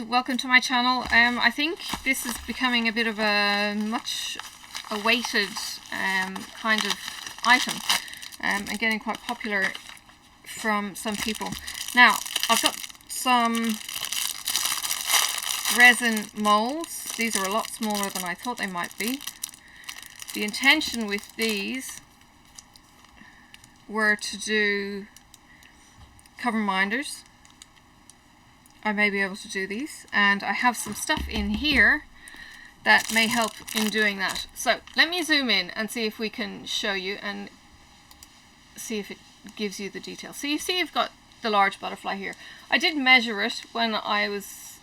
and welcome to my channel. I think this is becoming a bit of a much awaited kind of item and getting quite popular from some people. Now, I've got some resin molds. These are a lot smaller than I thought they might be. The intention with these were to do cover minders. I may be able to do these, and I have some stuff in here that may help in doing that. So let me zoom in and see if we can show you and see if it gives you the details. So you see you've got the large butterfly here. I did measure it when I was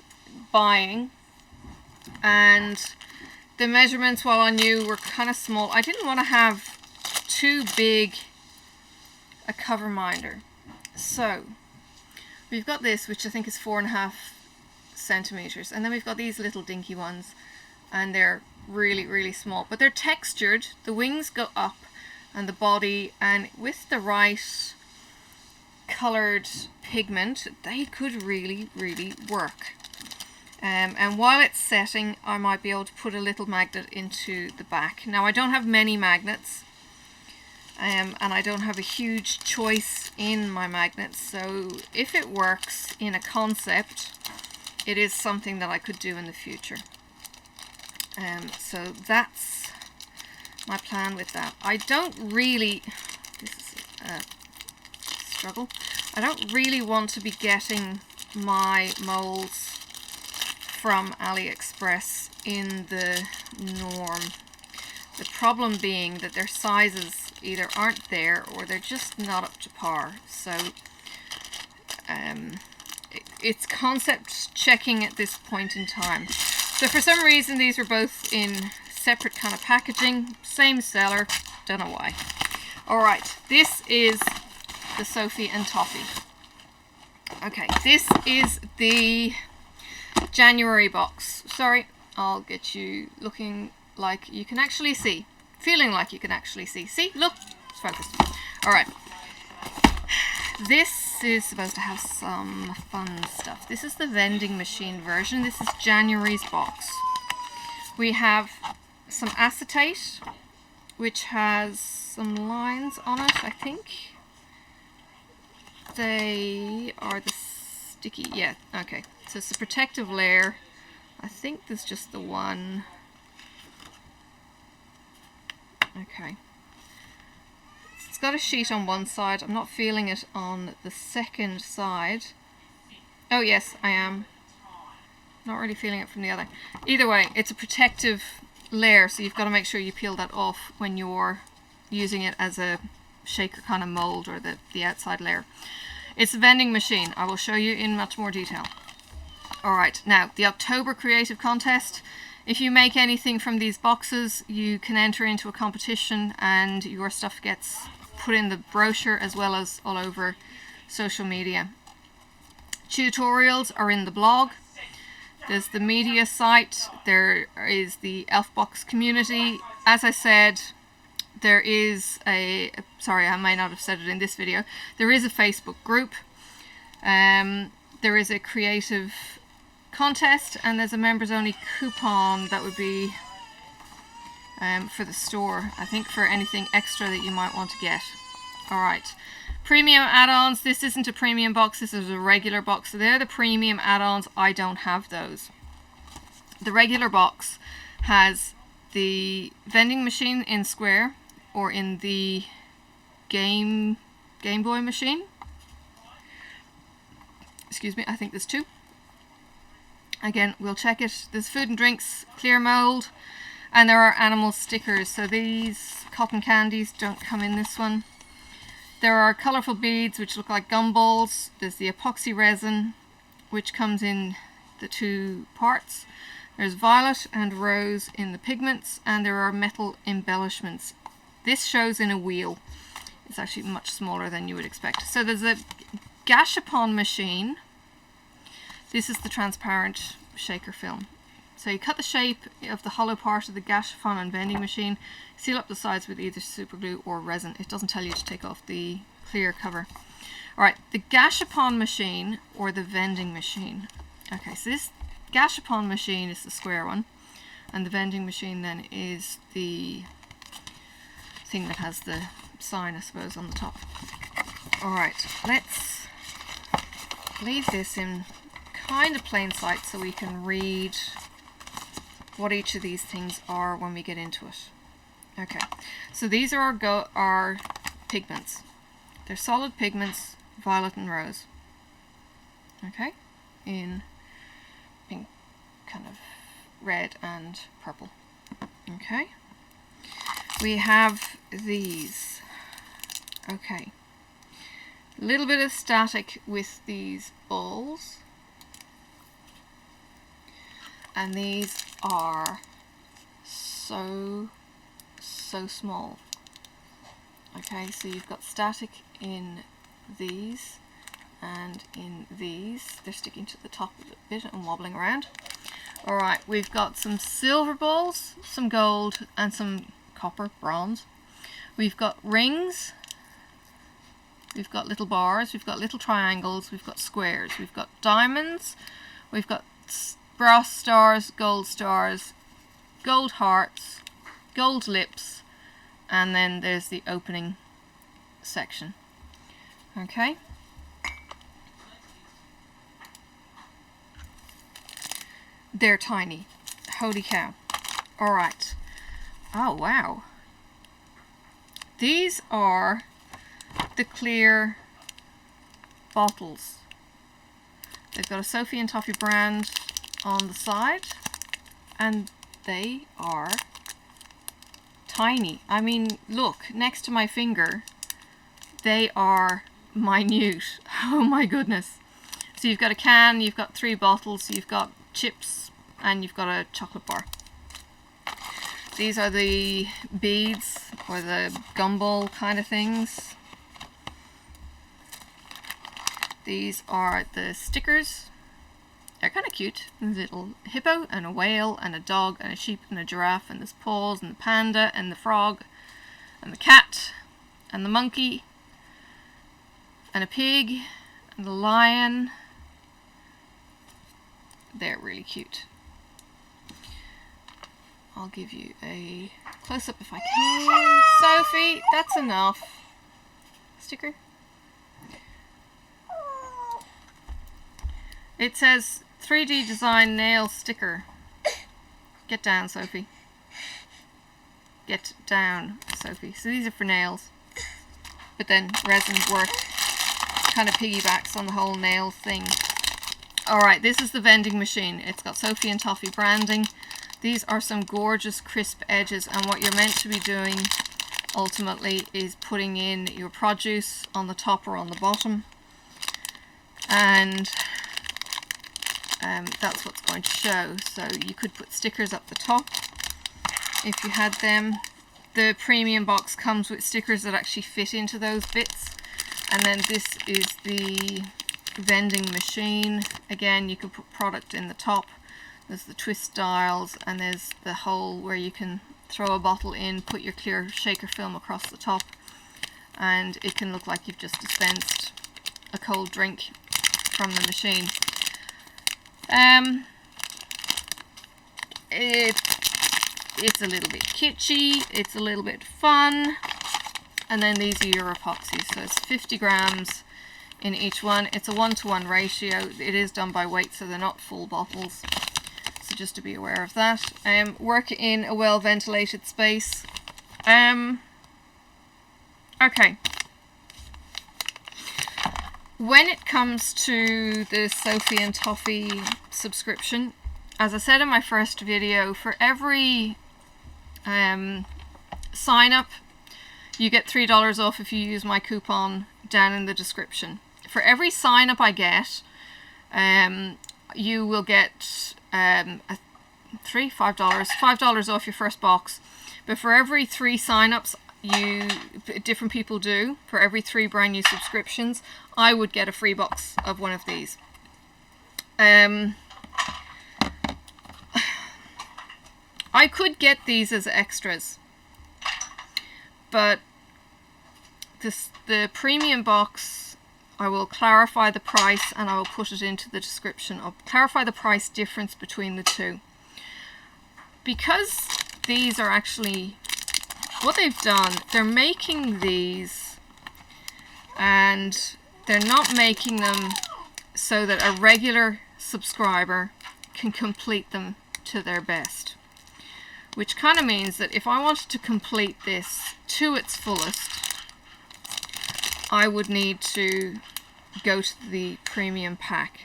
buying, and the measurements, while I knew, were kind of small. I didn't want to have too big a cover minder. So we've got this, which I think is 4.5 centimeters, and then we've got these little dinky ones, and they're really, really small, but they're textured. The wings go up and the body, and with the right colored pigment, they could really, really work. And while it's setting, I might be able to put a little magnet into the back. Now, I don't have many magnets, and I don't have a huge choice in my magnets, so if it works in a concept, it is something that I could do in the future. So that's my plan with that. I don't really, this is a struggle, I don't really want to be getting my molds from AliExpress in the norm. The problem being that their sizes either aren't there or they're just not up to par. So it's concept checking at this point in time. So for some reason these were both in separate kind of packaging, same seller, don't know why. Alright, this is the Sophie and Toffee. Okay, this is the January box. Sorry, I'll get you looking like you can actually see. Feeling like you can actually see. See? Look! It's focused. Alright. This is supposed to have some fun stuff. This is the vending machine version. This is January's box. We have some acetate, which has some lines on it, I think. They are the sticky, yeah, okay. So it's a protective layer. I think there's just the one. Okay. It's got a sheet on one side. I'm not feeling it on the second side. Oh yes, I am. Not really feeling it from the other. Either way, it's a protective layer, so you've got to make sure you peel that off when you're using it as a shaker kind of mold, or the outside layer. It's a vending machine. I will show you in much more detail. Alright, now the October Creative Contest. If you make anything from these boxes, you can enter into a competition and your stuff gets put in the brochure as well as all over social media. Tutorials are in the blog. There's the media site. There is the Elfbox community. As I said, there is a, sorry, I may not have said it in this video, there is a Facebook group. There is a creative contest, and there's a members only coupon that would be for the store, I think, for anything extra that you might want to get. Alright, premium add-ons. This isn't a premium box, this is a regular box, so they're the premium add-ons. I don't have those. The regular box has the vending machine in square, or in the Game Boy machine. Excuse me, I think there's two. Again, we'll check it. There's food and drinks, clear mold, and there are animal stickers. So these cotton candies don't come in this one. There are colourful beads which look like gumballs. There's the epoxy resin, which comes in the two parts. There's violet and rose in the pigments, and there are metal embellishments. This shows in a wheel. It's actually much smaller than you would expect. So there's a gashapon machine. This is the transparent shaker film. So you cut the shape of the hollow part of the gashapon and vending machine, seal up the sides with either super glue or resin. It doesn't tell you to take off the clear cover. Alright, the gashapon machine or the vending machine. Okay, so this gashapon machine is the square one, and the vending machine then is the thing that has the sign, I suppose, on the top. Alright, let's leave this in kind of plain sight so we can read what each of these things are when we get into it. Okay, so these are our pigments. They're solid pigments, violet and rose. Okay, in pink, kind of red and purple. Okay, we have these. Okay, a little bit of static with these balls, and these are so small. Okay, so you've got static in these and in these. They're sticking to the top of it a bit and wobbling around. Alright, we've got some silver balls, some gold, and some copper, bronze. We've got rings, we've got little bars, we've got little triangles, we've got squares, we've got diamonds, we've got brass stars, gold hearts, gold lips, and then there's the opening section. Okay. They're tiny. Holy cow. Alright. Oh wow. These are the clear bottles. They've got a Sophie and Toffee brand on the side, and they are tiny. I mean, look, next to my finger, they are minute. Oh my goodness. So you've got a can, you've got 3 bottles, you've got chips, and you've got a chocolate bar. These are the beads, or the gumball kind of things. These are the stickers. They're kind of cute. There's a little hippo and a whale and a dog and a sheep and a giraffe, and there's paws and the panda and the frog and the cat and the monkey and a pig and the lion. They're really cute. I'll give you a close-up if I can. Sophie, that's enough. Sticker. It says 3D design nail sticker. Get down, Sophie. Get down, Sophie. So these are for nails. But then resin work kind of piggybacks on the whole nail thing. Alright, this is the vending machine. It's got Sophie and Toffee branding. These are some gorgeous crisp edges, and what you're meant to be doing ultimately is putting in your produce on the top or on the bottom. And that's what's going to show. So you could put stickers up the top if you had them. The premium box comes with stickers that actually fit into those bits. And then this is the vending machine. Again, you can put product in the top. There's the twist dials, and there's the hole where you can throw a bottle in, put your clear shaker film across the top, and it can look like you've just dispensed a cold drink from the machine. It's a little bit kitschy, it's a little bit fun, and then these are your epoxies. So it's 50 grams in each one. It's a 1-to-1 ratio. It is done by weight, so they're not full bottles. So just to be aware of that. Work in a well ventilated space. Okay. When it comes to the Sophie and Toffee subscription, as I said in my first video, for every sign up, you get $3 off if you use my coupon down in the description. For every sign up I get, you will get $5 off your first box. But for every 3 sign-ups different people do, for every 3 brand new subscriptions, I would get a free box of one of these. I could get these as extras, but the premium box I will clarify the price, and I will put it into the description. I'll clarify the price difference between the two. Because these are actually, what they've done, they're making these and they're not making them so that a regular subscriber can complete them to their best. Which kind of means that if I wanted to complete this to its fullest, I would need to go to the premium pack.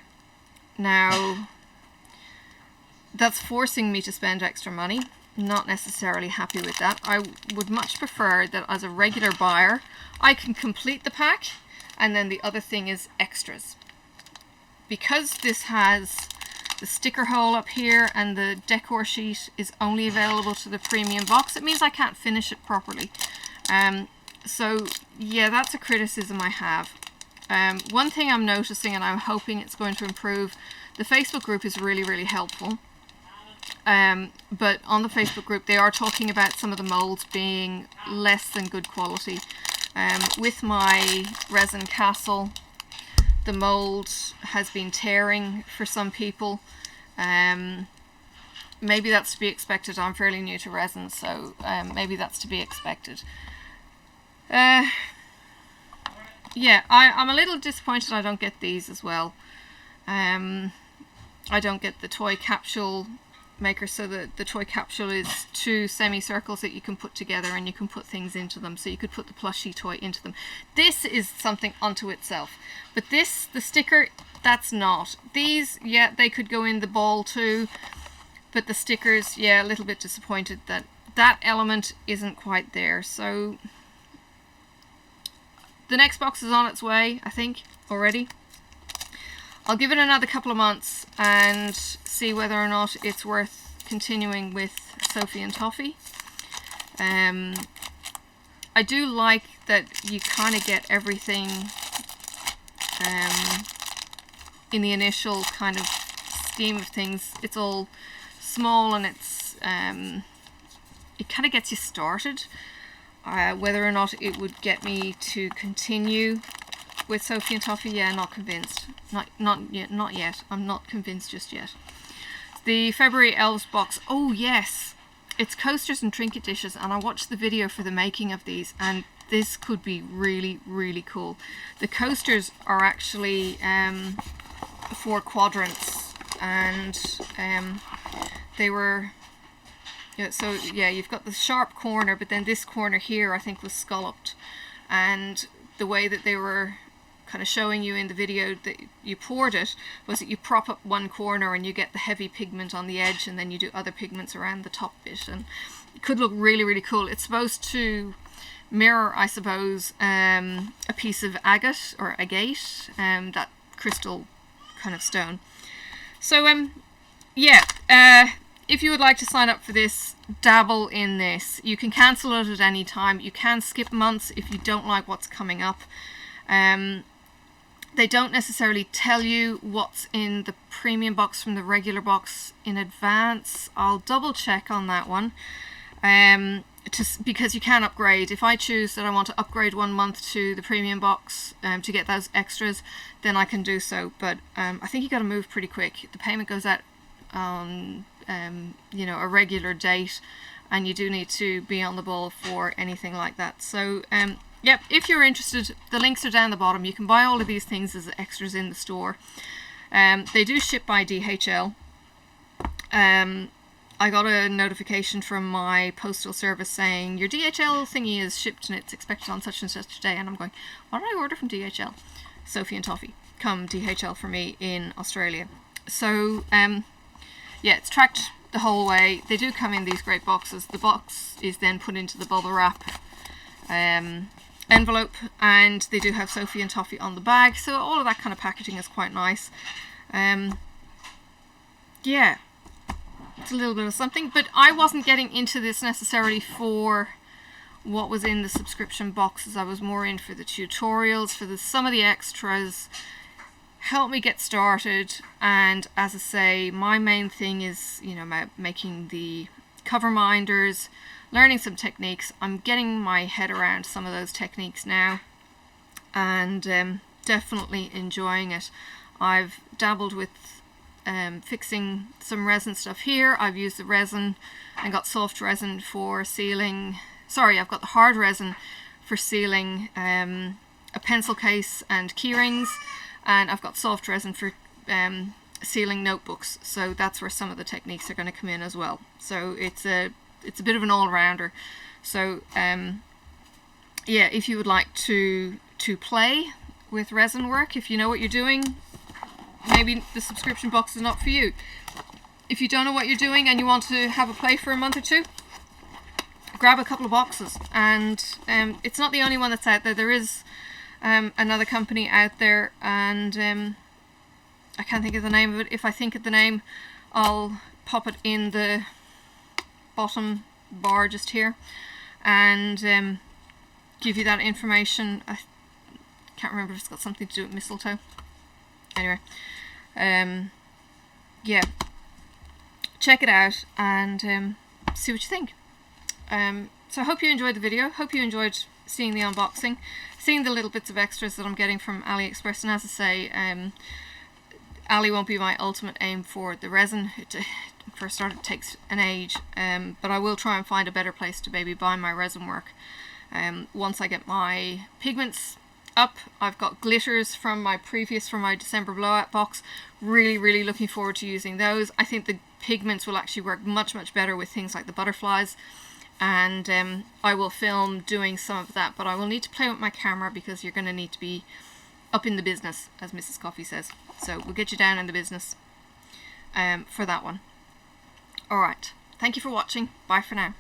Now, that's forcing me to spend extra money. Not necessarily happy with that. I would much prefer that as a regular buyer, I can complete the pack, and then the other thing is extras. Because this has the sticker hole up here and the decor sheet is only available to the premium box, it means I can't finish it properly. So yeah, that's a criticism I have. One thing I'm noticing, and I'm hoping it's going to improve, the Facebook group is really helpful. But on the Facebook group they are talking about some of the molds being less than good quality. With my resin castle, the mold has been tearing for some people. Maybe that's to be expected. I'm fairly new to resin, so maybe that's to be expected. Yeah, I'm a little disappointed I don't get these as well. I don't get the toy capsule maker, so the toy capsule is 2 semicircles that you can put together and you can put things into them, so you could put the plushie toy into them. This is something unto itself, but this, the sticker, that's not. These, yeah, they could go in the ball too, but the stickers, yeah, a little bit disappointed that that element isn't quite there. So the next box is on its way, I think, already. I'll give it another couple of months and see whether or not it's worth continuing with Sophie and Toffee. I do like that you kind of get everything in the initial kind of scheme of things. It's all small and it's it kind of gets you started. Whether or not it would get me to continue with Sophie and Toffee, yeah, not convinced. Not yet. I'm not convinced just yet. The February Elves box. Oh yes, it's coasters and trinket dishes, and I watched the video for the making of these, and this could be really cool. The coasters are actually 4 quadrants, and they were. Yeah, so yeah, you've got the sharp corner, but then this corner here I think was scalloped, and the way that they were kind of showing you in the video that you poured it was that you prop up one corner and you get the heavy pigment on the edge, and then you do other pigments around the top bit, and it could look really cool. It's supposed to mirror, I suppose, a piece of agate or agate, that crystal kind of stone. So yeah, if you would like to sign up for this, dabble in this. You can cancel it at any time. You can skip months if you don't like what's coming up. They don't necessarily tell you what's in the premium box from the regular box in advance. I'll double check on that one, because you can upgrade. If I choose that I want to upgrade 1 month to the premium box to get those extras, then I can do so. But I think you got to move pretty quick. The payment goes out on you know, a regular date, and you do need to be on the ball for anything like that. So yep, if you're interested, the links are down the bottom. You can buy all of these things as extras in the store. They do ship by DHL. I got a notification from my postal service saying your DHL thingy is shipped and it's expected on such and such a day, and I'm going, what did I order from DHL? Sophie and Toffee come DHL for me in Australia. So yeah, it's tracked the whole way. They do come in these great boxes. The box is then put into the bubble wrap envelope, and they do have Sophie and Toffee on the bag, so all of that kind of packaging is quite nice. Yeah, it's a little bit of something, but I wasn't getting into this necessarily for what was in the subscription boxes. I was more in for the tutorials, for some of the extras. Help me get started, and as I say, my main thing is, you know, making the cover minders, learning some techniques. I'm getting my head around some of those techniques now, and definitely enjoying it. I've dabbled with fixing some resin stuff here. I've used the resin and got soft resin for sealing, sorry, I've got the hard resin for sealing a pencil case and key rings, and I've got soft resin for sealing notebooks, so that's where some of the techniques are going to come in as well. So it's a bit of an all-rounder. So yeah, if you would like to play with resin work, if you know what you're doing, maybe the subscription box is not for you. If you don't know what you're doing and you want to have a play for a month or two, grab a couple of boxes. And it's not the only one that's out there. There is another company out there, and I can't think of the name of it. If I think of the name, I'll pop it in the bottom bar just here and give you that information. I can't remember if it's got something to do with mistletoe. Anyway, yeah, check it out and see what you think. So I hope you enjoyed the video. Hope you enjoyed seeing the unboxing, seeing the little bits of extras that I'm getting from AliExpress. And as I say, Ali won't be my ultimate aim for the resin. For a start, it takes an age, but I will try and find a better place to maybe buy my resin work. Once I get my pigments up, I've got glitters from my December blowout box. Really looking forward to using those. I think the pigments will actually work much better with things like the butterflies, and I will film doing some of that, but I will need to play with my camera because you're going to need to be up in the business, as Mrs. Coffee says. So we'll get you down in the business for that one. Alright, thank you for watching. Bye for now.